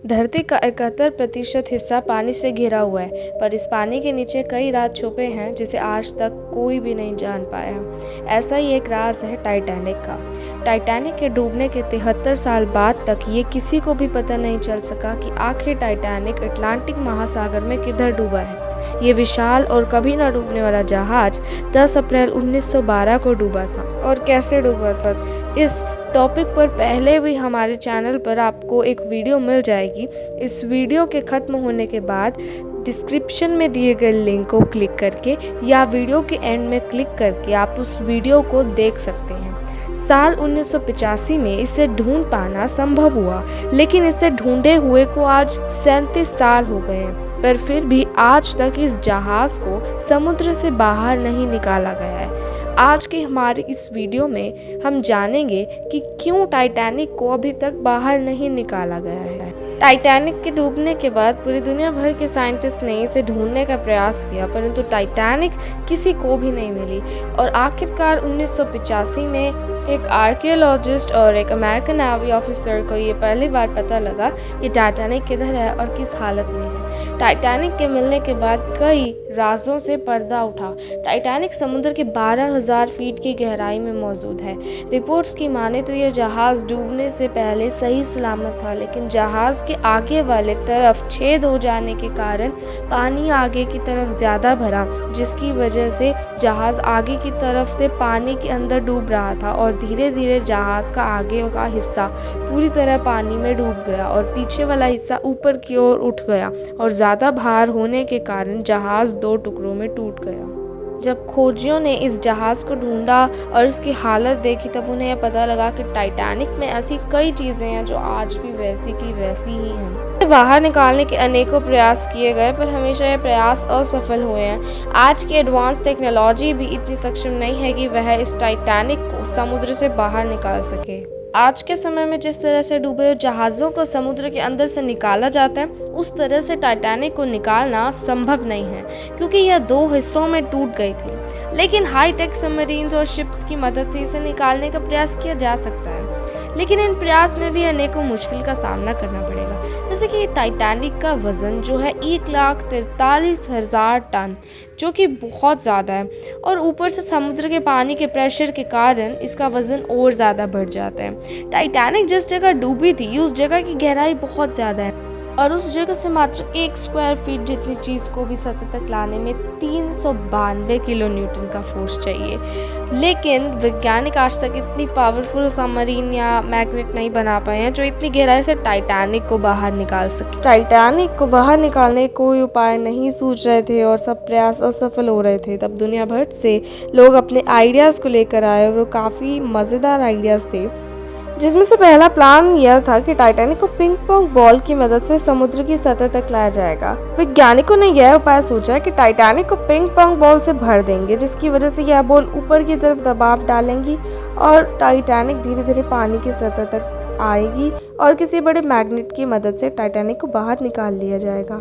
धरती का 71% हिस्सा पानी से घिरा हुआ है, पर इस पानी के नीचे कई राज छुपे हैं जिसे आज तक कोई भी नहीं जान पाया। ऐसा ही एक राज है टाइटैनिक का। टाइटैनिक के डूबने के 73 साल बाद तक ये किसी को भी पता नहीं चल सका कि आखिर टाइटैनिक अटलांटिक महासागर में किधर डूबा है। ये विशाल और कभी न डूबने वाला जहाज 10 अप्रैल 1912 को डूबा था। और कैसे डूबा था, इस टॉपिक पर पहले भी हमारे चैनल पर आपको एक वीडियो मिल जाएगी। इस वीडियो के ख़त्म होने के बाद डिस्क्रिप्शन में दिए गए लिंक को क्लिक करके या वीडियो के एंड में क्लिक करके आप उस वीडियो को देख सकते हैं। साल 1985 में इसे ढूंढ पाना संभव हुआ, लेकिन इसे ढूंढे हुए को आज 37 साल हो गए हैं, पर फिर भी आज तक इस जहाज़ को समुद्र से बाहर नहीं निकाला गया है। आज की हमारी इस वीडियो में हम जानेंगे कि क्यों टाइटैनिक को अभी तक बाहर नहीं निकाला गया है। टाइटैनिक के डूबने के बाद पूरी दुनिया भर के साइंटिस्ट ने इसे ढूंढने का प्रयास किया, परंतु टाइटैनिक किसी को भी नहीं मिली। और आखिरकार 1985 में एक आर्कियोलॉजिस्ट और एक अमेरिकन नेवी ऑफिसर को ये पहली बार पता लगा कि टाइटैनिक किधर है और किस हालत में है। टाइटैनिक के मिलने के बाद कई राजों से पर्दा उठा। टाइटैनिक समुद्र के 12,000 फीट की गहराई में मौजूद है। रिपोर्ट्स की माने तो यह जहाज़ डूबने से पहले सही सलामत था, लेकिन जहाज़ के आगे वाले तरफ छेद हो जाने के कारण पानी आगे की तरफ ज़्यादा भरा, जिसकी वजह से जहाज़ आगे की तरफ से पानी के अंदर डूब रहा था और धीरे धीरे जहाज़ का आगे का हिस्सा पूरी तरह पानी में डूब गया और पीछे वाला हिस्सा ऊपर की ओर उठ गया और ज़्यादा भार होने के कारण जहाज़ 2 टुकड़ों में टूट गया। जब खोजियों ने इस जहाज़ को ढूंढा और इसकी हालत देखी, तब उन्हें यह पता लगा कि टाइटैनिक में ऐसी कई चीज़ें हैं जो आज भी वैसी की वैसी ही हैं। बाहर निकालने के अनेकों प्रयास किए गए, पर हमेशा ये प्रयास असफल हुए हैं। आज की एडवांस टेक्नोलॉजी भी इतनी सक्षम नहीं है कि वह इस टाइटैनिक को समुद्र से बाहर निकाल सके। आज के समय में जिस तरह से डूबे हुए जहाज़ों को समुद्र के अंदर से निकाला जाता है, उस तरह से टाइटैनिक को निकालना संभव नहीं है, क्योंकि यह 2 हिस्सों में टूट गई थी। लेकिन हाईटेक सबमरीन्स और शिप्स की मदद से इसे निकालने का प्रयास किया जा सकता है, लेकिन इन प्रयास में भी अनेकों मुश्किल का सामना करना पड़ेगा। जैसे कि टाइटैनिक का वज़न जो है 1,43,000 टन, जो कि बहुत ज़्यादा है, और ऊपर से समुद्र के पानी के प्रेशर के कारण इसका वज़न और ज़्यादा बढ़ जाता है। टाइटैनिक जिस जगह डूबी थी उस जगह की गहराई बहुत ज़्यादा है और उस जगह से मात्र 1 स्क्वायर फीट जितनी चीज़ को भी सतह तक लाने में 392 किलो न्यूटन का फोर्स चाहिए। लेकिन वैज्ञानिक आज तक इतनी पावरफुल सबमरीन या मैग्नेट नहीं बना पाए हैं जो इतनी गहराई से टाइटैनिक को बाहर निकाल सके। टाइटैनिक को बाहर निकालने का कोई उपाय नहीं सूझ रहे थे और सब प्रयास असफल हो रहे थे। तब दुनिया भर से लोग अपने आइडियाज़ को लेकर आए और वो काफ़ी मज़ेदार आइडियाज़ थे, जिसमें से पहला प्लान यह था कि टाइटैनिक को पिंग पोंग बॉल की मदद से समुद्र की सतह तक लाया जाएगा। वैज्ञानिकों ने यह उपाय सोचा कि टाइटैनिक को पिंग पोंग बॉल से भर देंगे, जिसकी वजह से यह बॉल ऊपर की तरफ दबाव डालेंगी और टाइटैनिक धीरे धीरे पानी की सतह तक आएगी और किसी बड़े मैग्नेट की मदद से टाइटैनिक को बाहर निकाल लिया जाएगा।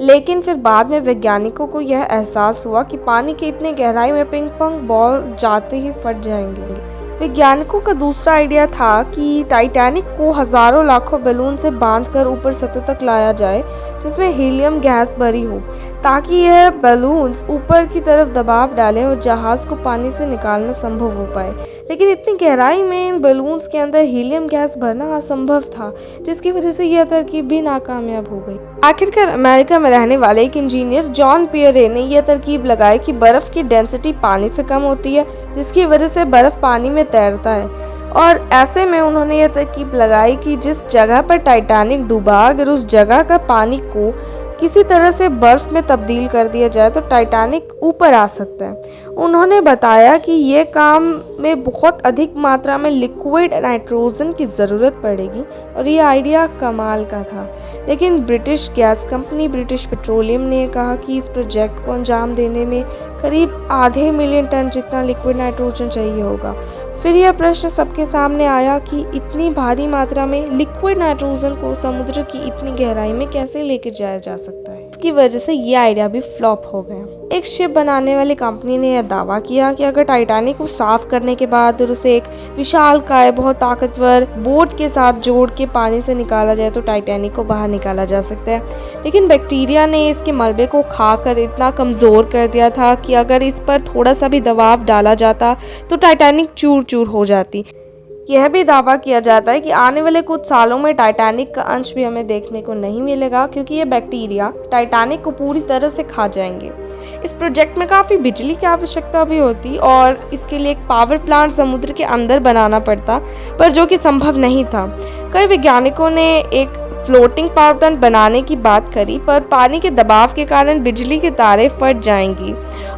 लेकिन फिर बाद में वैज्ञानिकों को यह एहसास हुआ कि पानी की इतनी गहराई में पिंग पोंग बॉल जाते ही फट जाएंगे। वैज्ञानिकों का दूसरा आइडिया था कि टाइटैनिक को हजारों लाखों बैलून से बांधकर ऊपर सतह तक लाया जाए, जिसमें हीलियम गैस भरी हो, ताकि यह बैलून्स ऊपर की तरफ दबाव डालें और जहाज़ को पानी से निकालना संभव हो पाए। लेकिन इतनी गहराई में इन बैलून्स के अंदर हीलियम गैस भरना असंभव था, जिसकी वजह से यह तरकीब भी नाकामयाब हो गई। आखिरकार अमेरिका में रहने वाले एक इंजीनियर जॉन पियरे ने यह तरकीब लगाई कि बर्फ़ की डेंसिटी पानी से कम होती है, जिसकी वजह से बर्फ़ पानी में तैरता है। और ऐसे में उन्होंने यह तरकीब लगाई कि जिस जगह पर टाइटैनिक डूबा, अगर उस जगह का पानी को किसी तरह से बर्फ़ में तब्दील कर दिया जाए तो टाइटैनिक ऊपर आ सकता है। उन्होंने बताया कि ये काम में बहुत अधिक मात्रा में लिक्विड नाइट्रोजन की ज़रूरत पड़ेगी और ये आइडिया कमाल का था। लेकिन British gas company British petroleum ने कहा कि इस प्रोजेक्ट को अंजाम देने में करीब आधे मिलियन टन जितना लिक्विड नाइट्रोजन चाहिए होगा। फिर यह प्रश्न सबके सामने आया कि इतनी भारी मात्रा में लिक्विड नाइट्रोजन को समुद्र की इतनी गहराई में कैसे लेकर जाया जा सकता है। इसकी वजह से ये आइडिया भी फ्लॉप हो गया। एक शिप बनाने वाली कंपनी ने यह दावा किया कि अगर टाइटैनिक को साफ करने के बाद और उसे एक विशालकाय बहुत ताकतवर बोट के साथ जोड़ के पानी से निकाला जाए तो टाइटैनिक को बाहर निकाला जा सकता है। लेकिन बैक्टीरिया ने इसके मलबे को खाकर इतना कमज़ोर कर दिया था कि अगर इस पर थोड़ा सा भी दबाव डाला जाता तो टाइटैनिक चूर चूर हो जाती। यह भी दावा किया जाता है कि आने वाले कुछ सालों में टाइटैनिक का अंश भी हमें देखने को नहीं मिलेगा, क्योंकि ये बैक्टीरिया टाइटैनिक को पूरी तरह से खा जाएंगे। इस प्रोजेक्ट में काफ़ी बिजली की आवश्यकता भी होती और इसके लिए एक पावर प्लांट समुद्र के अंदर बनाना पड़ता, पर जो कि संभव नहीं था। कई वैज्ञानिकों ने एक फ्लोटिंग पावर प्लांट बनाने की बात करी, पर पानी के दबाव के कारण बिजली की तारें फट जाएंगी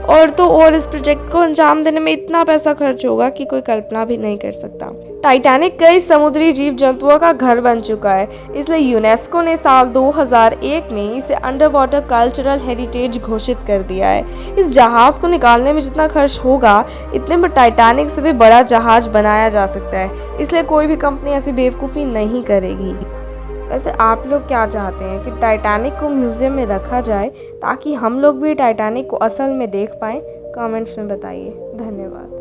और इस प्रोजेक्ट को अंजाम देने में इतना पैसा खर्च होगा कि कोई कल्पना भी नहीं कर सकता। टाइटैनिक कई समुद्री जीव जंतुओं का घर बन चुका है, इसलिए यूनेस्को ने साल 2001 में इसे अंडर वाटर कल्चरल हेरिटेज घोषित कर दिया है। इस जहाज़ को निकालने में जितना खर्च होगा, इतने में टाइटैनिक से भी बड़ा जहाज़ बनाया जा सकता है, इसलिए कोई भी कंपनी ऐसी बेवकूफ़ी नहीं करेगी। वैसे आप लोग क्या चाहते हैं कि टाइटैनिक को म्यूज़ियम में रखा जाए ताकि हम लोग भी टाइटैनिक को असल में देख पाएँ? कमेंट्स में बताइए। धन्यवाद।